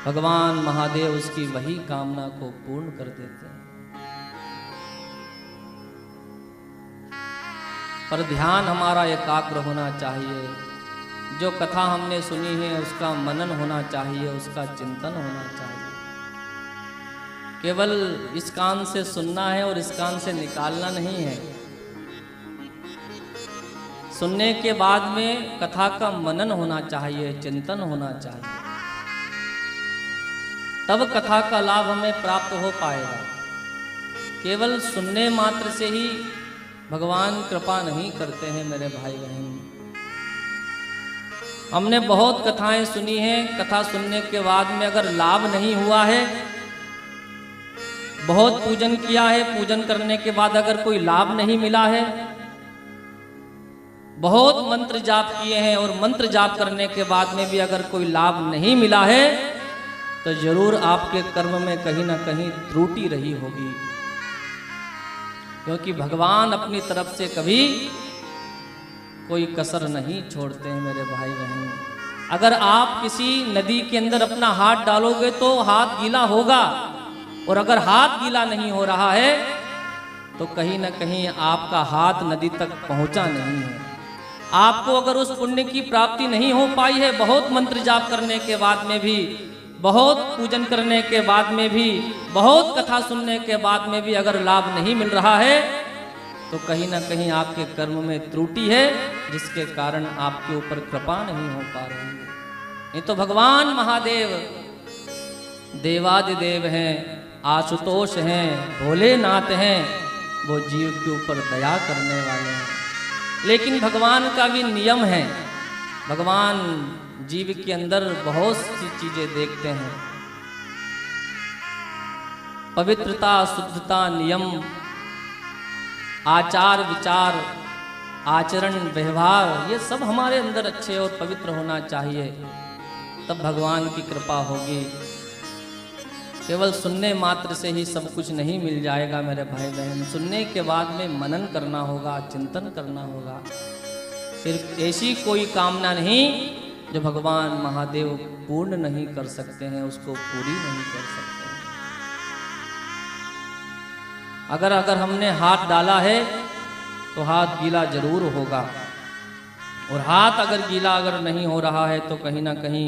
भगवान महादेव उसकी वही कामना को पूर्ण कर देते हैं। पर ध्यान हमारा एकाग्र होना चाहिए, जो कथा हमने सुनी है उसका मनन होना चाहिए, उसका चिंतन होना चाहिए। केवल इस कान से सुनना है और इस कान से निकालना नहीं है। सुनने के बाद में कथा का मनन होना चाहिए, चिंतन होना चाहिए, तब कथा का लाभ हमें प्राप्त हो पाएगा। केवल सुनने मात्र से ही भगवान कृपा नहीं करते हैं मेरे भाई बहन। हमने बहुत कथाएं सुनी हैं, कथा सुनने के बाद में अगर लाभ नहीं हुआ है, बहुत पूजन किया है, पूजन करने के बाद अगर कोई लाभ नहीं मिला है, बहुत मंत्र जाप किए हैं और मंत्र जाप करने के बाद में भी अगर कोई लाभ नहीं मिला है, तो जरूर आपके कर्म में कहीं ना कहीं त्रुटि रही होगी। क्योंकि भगवान अपनी तरफ से कभी कोई कसर नहीं छोड़ते हैं मेरे भाई बहन। अगर आप किसी नदी के अंदर अपना हाथ डालोगे तो हाथ गीला होगा, और अगर हाथ गीला नहीं हो रहा है तो कहीं ना कहीं आपका हाथ नदी तक पहुंचा नहीं है। आपको अगर उस पुण्य की प्राप्ति नहीं हो पाई है, बहुत मंत्र जाप करने के बाद में भी, बहुत पूजन करने के बाद में भी, बहुत कथा सुनने के बाद में भी अगर लाभ नहीं मिल रहा है, तो कहीं ना कहीं आपके कर्म में त्रुटि है, जिसके कारण आपके ऊपर कृपा नहीं हो पा रही है। नहीं तो भगवान महादेव देवादिदेव हैं, आशुतोष हैं, भोलेनाथ हैं, वो जीव के ऊपर दया करने वाले हैं। लेकिन भगवान का भी नियम है, भगवान जीव के अंदर बहुत सी चीजें देखते हैं। पवित्रता, शुद्धता, नियम, आचार विचार, आचरण, व्यवहार, ये सब हमारे अंदर अच्छे और पवित्र होना चाहिए, तब भगवान की कृपा होगी। केवल सुनने मात्र से ही सब कुछ नहीं मिल जाएगा मेरे भाई बहन। सुनने के बाद में मनन करना होगा, चिंतन करना होगा। सिर्फ ऐसी कोई कामना नहीं जो भगवान महादेव पूर्ण नहीं कर सकते हैं, उसको पूरी नहीं कर सकते हैं। अगर हमने हाथ डाला है तो हाथ गीला जरूर होगा, और हाथ अगर गीला अगर नहीं हो रहा है तो कहीं ना कहीं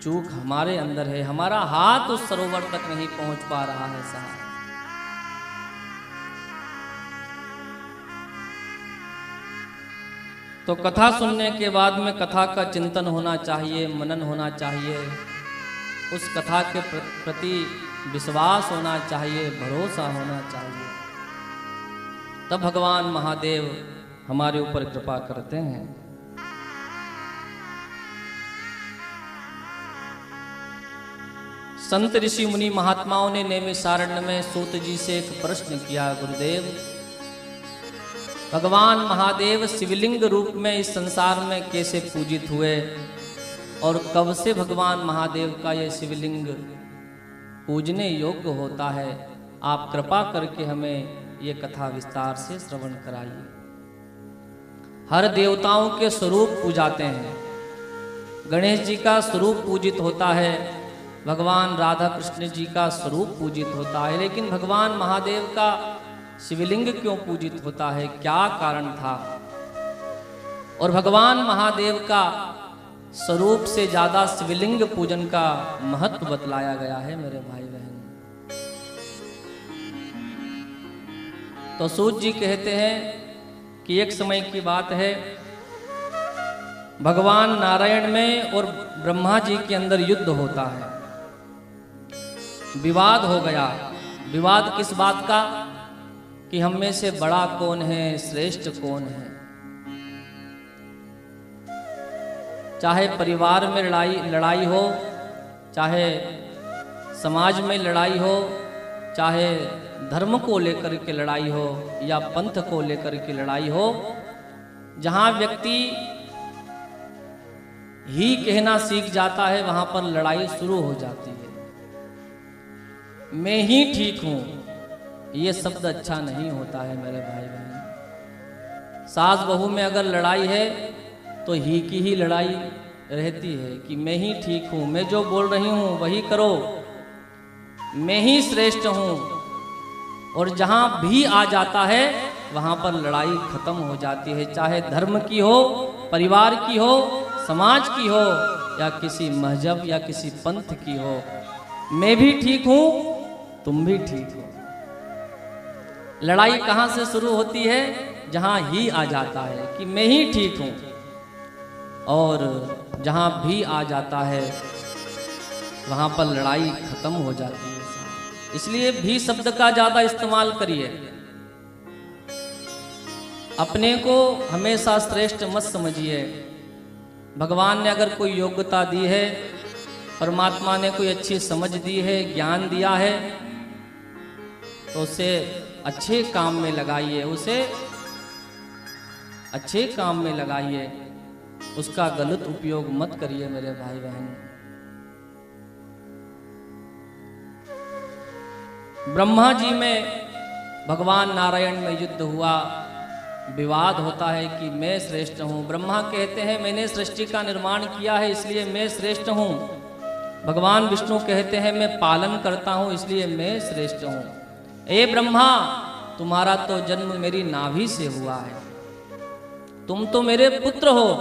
चूक हमारे अंदर है, हमारा हाथ उस सरोवर तक नहीं पहुंच पा रहा है साहब। तो कथा सुनने के बाद में कथा का चिंतन होना चाहिए, मनन होना चाहिए, उस कथा के प्रति विश्वास होना चाहिए, भरोसा होना चाहिए, तब भगवान महादेव हमारे ऊपर कृपा करते हैं। संत ऋषि मुनि महात्माओं ने नैमिषारण्य में सूत जी से एक प्रश्न किया, गुरुदेव भगवान महादेव शिवलिंग रूप में इस संसार में कैसे पूजित हुए, और कब से भगवान महादेव का यह शिवलिंग पूजने योग्य होता है? आप कृपा करके हमें ये कथा विस्तार से श्रवण कराइए। हर देवताओं के स्वरूप पूजाते हैं, गणेश जी का स्वरूप पूजित होता है, भगवान राधा कृष्ण जी का स्वरूप पूजित होता है, लेकिन भगवान महादेव का शिवलिंग क्यों पूजित होता है? क्या कारण था? और भगवान महादेव का स्वरूप से ज्यादा शिवलिंग पूजन का महत्व बतलाया गया है मेरे भाई बहन। तो सूत जी कहते हैं कि एक समय की बात है, भगवान नारायण में और ब्रह्मा जी के अंदर युद्ध होता है, विवाद हो गया। विवाद किस बात का? कि हम में से बड़ा कौन है, श्रेष्ठ कौन है। चाहे परिवार में लड़ाई हो, चाहे समाज में लड़ाई हो, चाहे धर्म को लेकर के लड़ाई हो या पंथ को लेकर के लड़ाई हो, जहां व्यक्ति ही कहना सीख जाता है वहां पर लड़ाई शुरू हो जाती है। मैं ही ठीक हूं, ये शब्द अच्छा नहीं होता है मेरे भाई बहन। सास बहू में अगर लड़ाई है तो ही की ही लड़ाई रहती है कि मैं ही ठीक हूं, मैं जो बोल रही हूं वही करो, मैं ही श्रेष्ठ हूं। और जहां भी आ जाता है वहां पर लड़ाई खत्म हो जाती है, चाहे धर्म की हो, परिवार की हो, समाज की हो, या किसी मजहब या किसी पंथ की हो। मैं भी ठीक हूं, तुम भी ठीक हो। लड़ाई कहां से शुरू होती है? जहाँ ही आ जाता है कि मैं ही ठीक हूँ, और जहाँ भी आ जाता है वहाँ पर लड़ाई खत्म हो जाती है। इसलिए भी शब्द का ज़्यादा इस्तेमाल करिए। अपने को हमेशा श्रेष्ठ मत समझिए। भगवान ने अगर कोई योग्यता दी है, परमात्मा ने कोई अच्छी समझ दी है, ज्ञान दिया है, तो उसे अच्छे काम में लगाइए, उसे अच्छे काम में लगाइए, उसका गलत उपयोग मत करिए मेरे भाई बहन। ब्रह्मा जी में भगवान नारायण में युद्ध हुआ, विवाद होता है कि मैं श्रेष्ठ हूँ। ब्रह्मा कहते हैं मैंने सृष्टि का निर्माण किया है इसलिए मैं श्रेष्ठ हूँ। भगवान विष्णु कहते हैं मैं पालन करता हूँ इसलिए मैं श्रेष्ठ हूँ। ए ब्रह्मा, तुम्हारा तो जन्म मेरी नाभि से हुआ है, तुम तो मेरे पुत्र हो,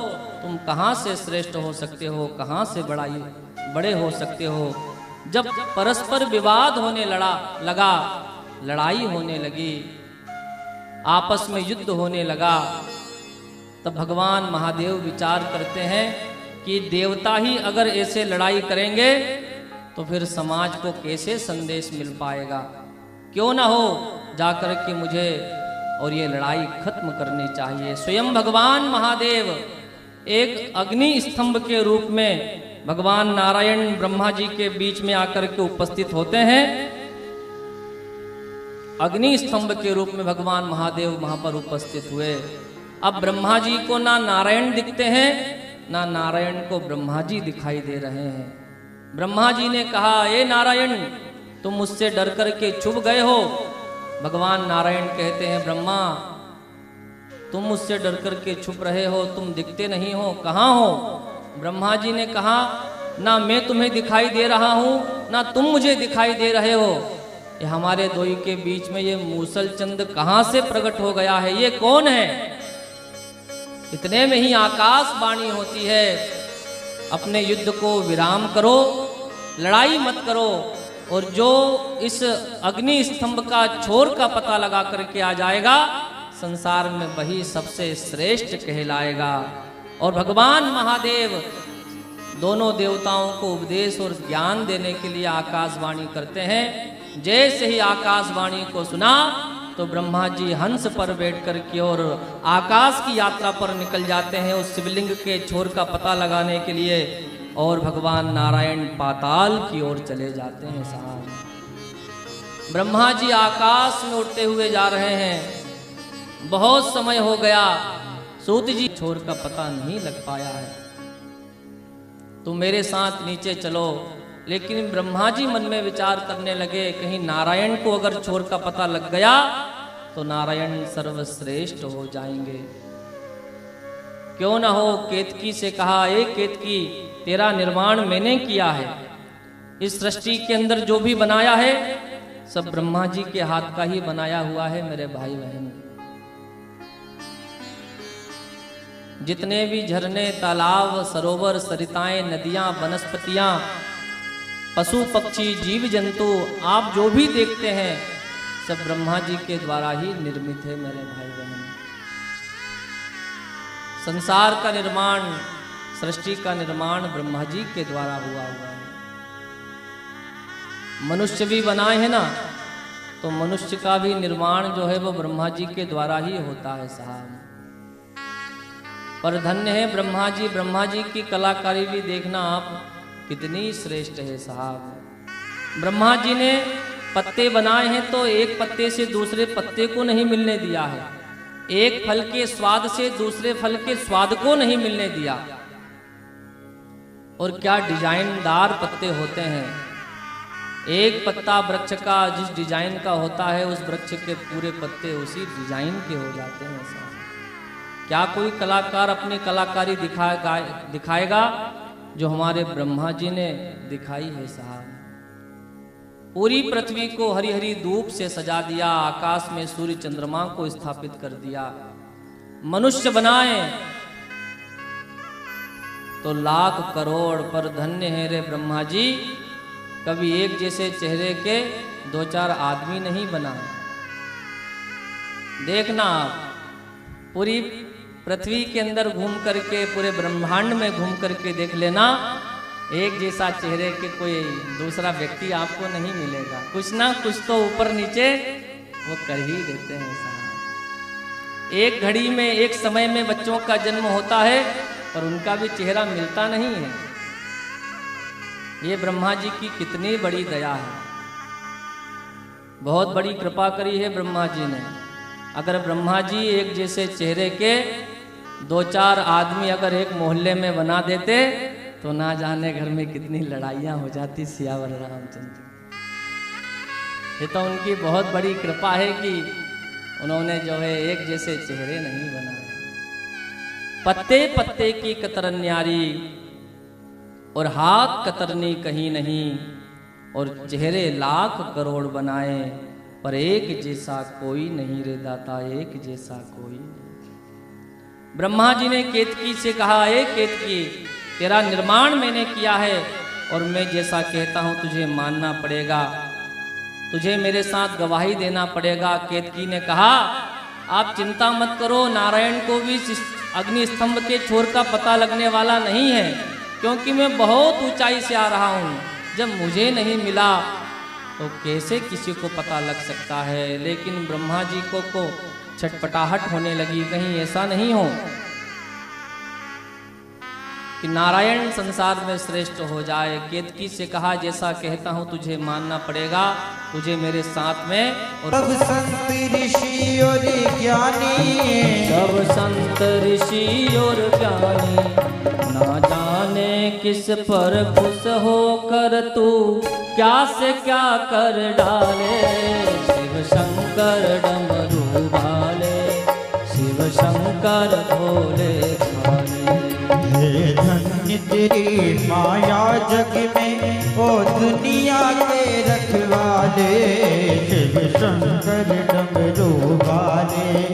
तुम कहाँ से श्रेष्ठ हो सकते हो, कहाँ से बड़े हो सकते हो। जब परस्पर विवाद होने लगा, लड़ाई होने लगी, आपस में युद्ध होने लगा, तब भगवान महादेव विचार करते हैं कि देवता ही अगर ऐसे लड़ाई करेंगे तो फिर समाज को कैसे संदेश मिल पाएगा। क्यों ना हो जाकर के मुझे और ये लड़ाई खत्म करनी चाहिए। स्वयं भगवान महादेव एक अग्नि स्तंभ के रूप में भगवान नारायण ब्रह्मा जी के बीच में आकर के उपस्थित होते हैं। अग्नि स्तंभ के रूप में भगवान महादेव वहां पर उपस्थित हुए। अब ब्रह्मा जी को ना नारायण दिखते हैं, ना नारायण को ब्रह्मा जी दिखाई दे रहे हैं। ब्रह्मा जी ने कहा, ए नारायण, तुम मुझसे डर करके छुप गए हो। भगवान नारायण कहते हैं, ब्रह्मा, तुम मुझसे डर करके छुप रहे हो, तुम दिखते नहीं हो, कहाँ हो। ब्रह्मा जी ने कहा, ना मैं तुम्हें दिखाई दे रहा हूं, ना तुम मुझे दिखाई दे रहे हो। ये हमारे दोई के बीच में ये मूसल चंद कहां से प्रकट हो गया है, ये कौन है। इतने में ही आकाश वाणी होती है, अपने युद्ध को विराम करो, लड़ाई मत करो, और जो इस अग्नि स्तंभ का छोर का पता लगा करके आ जाएगा, संसार में वही सबसे श्रेष्ठ कहलाएगा। और भगवान महादेव दोनों देवताओं को उपदेश और ज्ञान देने के लिए आकाशवाणी करते हैं। जैसे ही आकाशवाणी को सुना तो ब्रह्मा जी हंस पर बैठकर की और आकाश की यात्रा पर निकल जाते हैं उस शिवलिंग के छोर का पता लगाने के लिए, और भगवान नारायण पाताल की ओर चले जाते हैं। साहब, ब्रह्मा जी आकाश में उड़ते हुए जा रहे हैं। बहुत समय हो गया, सूत जी छोर का पता नहीं लग पाया है, तुम मेरे साथ नीचे चलो। लेकिन ब्रह्मा जी मन में विचार करने लगे, कहीं नारायण को अगर छोर का पता लग गया तो नारायण सर्वश्रेष्ठ हो जाएंगे। क्यों ना हो, केतकी से कहा, ए केतकी, तेरा निर्माण मैंने किया है, इस सृष्टि के अंदर जो भी बनाया है सब ब्रह्मा जी के हाथ का ही बनाया हुआ है। मेरे भाई बहन, जितने भी झरने, तालाब, सरोवर, सरिताएं, नदियां, वनस्पतियां, पशु पक्षी, जीव जंतु, आप जो भी देखते हैं सब ब्रह्मा जी के द्वारा ही निर्मित है। मेरे भाई बहन, संसार का निर्माण, सृष्टि का निर्माण ब्रह्मा जी के द्वारा हुआ है। मनुष्य भी बनाए हैं ना, तो मनुष्य का भी निर्माण जो है वो ब्रह्मा जी के द्वारा ही होता है। साहब, पर धन्य है ब्रह्मा जी, ब्रह्मा जी की कलाकारी भी देखना आप कितनी श्रेष्ठ है। साहब, ब्रह्मा जी ने पत्ते बनाए हैं तो एक पत्ते से दूसरे पत्ते को नहीं मिलने दिया है, एक फल के स्वाद से दूसरे फल के स्वाद को नहीं मिलने दिया। और क्या डिजाइनदार पत्ते होते हैं। एक पत्ता वृक्ष का जिस डिजाइन का होता है, उस वृक्ष के पूरे पत्ते उसी डिजाइन के हो जाते हैं। साहब, क्या कोई कलाकार अपनी कलाकारी दिखाएगा जो हमारे ब्रह्मा जी ने दिखाई है। साहब, पूरी पृथ्वी को हरी हरी धूप से सजा दिया, आकाश में सूर्य चंद्रमा को स्थापित कर दिया। मनुष्य बनाए तो लाख करोड़, पर धन्य है रे ब्रह्मा जी, कभी एक जैसे चेहरे के दो चार आदमी नहीं बनाए। देखना आप, पूरी पृथ्वी के अंदर घूम करके, पूरे ब्रह्मांड में घूम करके देख लेना, एक जैसा चेहरे के कोई दूसरा व्यक्ति आपको नहीं मिलेगा। कुछ ना कुछ तो ऊपर नीचे वो कर ही देते हैं साहब। एक घड़ी में, एक समय में बच्चों का जन्म होता है पर उनका भी चेहरा मिलता नहीं है। ये ब्रह्मा जी की कितनी बड़ी दया है, बहुत बड़ी कृपा करी है ब्रह्मा जी ने। अगर ब्रह्मा जी एक जैसे चेहरे के 2-4 आदमी अगर एक मोहल्ले में बना देते तो ना जाने घर में कितनी लड़ाइयाँ हो जाती। सियावर रामचंद्र, ये तो उनकी बहुत बड़ी कृपा है कि उन्होंने जो है एक जैसे चेहरे नहीं बनाए। पत्ते पत्ते की कतरन न्यारी और हाथ कतरनी कहीं नहीं, और चेहरे लाख करोड़ बनाए पर एक जैसा कोई नहीं रे दाता, एक जैसा कोई नहीं। ब्रह्मा जी ने केतकी से कहा, ए केतकी, तेरा निर्माण मैंने किया है और मैं जैसा कहता हूं तुझे मानना पड़ेगा, तुझे मेरे साथ गवाही देना पड़ेगा। केतकी ने कहा, आप चिंता मत करो, नारायण को भी अग्नि स्तंभ के छोर का पता लगने वाला नहीं है, क्योंकि मैं बहुत ऊंचाई से आ रहा हूं। जब मुझे नहीं मिला तो कैसे किसी को पता लग सकता है। लेकिन ब्रह्मा जी को छटपटाहट होने लगी, कहीं ऐसा नहीं हो कि नारायण संसार में श्रेष्ठ हो जाए। केतकी से कहा, जैसा कहता हूं तुझे मानना पड़ेगा, तुझे मेरे साथ में। और सब संत ऋषि और ज्ञानी, सब संत ऋषि और ज्ञानी, ना जाने किस पर खुश होकर तू क्या से क्या कर डाले। शिव शंकर डमरू वाले, शिव शंकर भोले भाले। हे धन्य तेरी माया जग में, ओ दुनिया के रखवाले, शिव शंकर डमरू वाले।